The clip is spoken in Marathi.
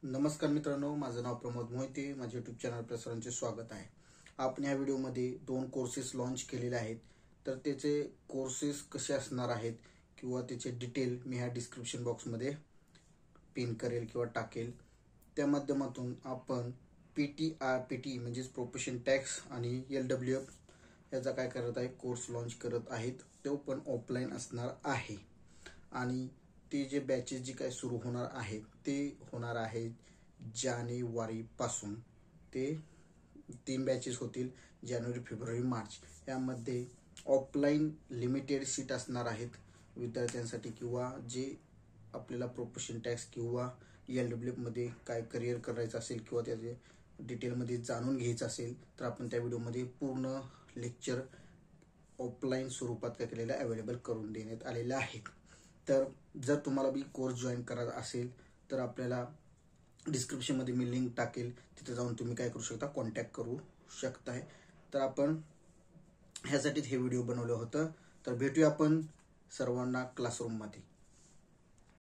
नमस्कार मित्रांनो, माझं नाव प्रमोद मोहिते. माझ्या यूट्यूब चॅनल सर्वांचे स्वागत आहे. आपण या व्हिडिओमध्ये 2 कोर्सेस लॉन्च केलेले आहेत. तर त्याचे कोर्सेस कसे असणार आहेत किंवा त्याचे डिटेल मी ह्या डिस्क्रिप्शन बॉक्समध्ये पिन करेल किंवा टाकेल. त्या माध्यमातून आपण पीटी म्हणजेच प्रोफेशन टॅक्स आणि LWF याचा काय करत आहे, कोर्स लॉन्च करत आहेत. तो पण ऑफलाईन असणार आहे आणि ते जे बॅचेस जी काय सुरू होणार आहेत ते होणार आहेत जानेवारी पासून. ते 3 बॅचेस होतील, जानेवारी, फेब्रुवारी, मार्च. यामध्ये ऑफलाईन लिमिटेड सीट असणार आहेत विद्यार्थ्यांसाठी, किंवा जे आपल्याला प्रोफेशन टॅक्स किंवा LWF मध्ये काय करिअर करायचं असेल किंवा त्याचे डिटेलमध्ये जाणून घ्यायचं असेल तर आपण त्या व्हिडिओमध्ये पूर्ण लेक्चर ऑफलाईन स्वरूपात काय केलेलं अवेलेबल करून देण्यात आलेलं आहे. तर जर तुम्हाला बी कोर्स जॉईन करायचा असेल तर आपल्याला डिस्क्रिप्शनमध्ये मी लिंक टाकेल, तिथे जाऊन तुम्ही काय करू शकता, कॉन्टॅक्ट करू शकताय. तर आपण ह्यासाठीच हे व्हिडिओ बनवलं होतं. तर भेटूया आपण सर्वांना क्लासरूममध्ये.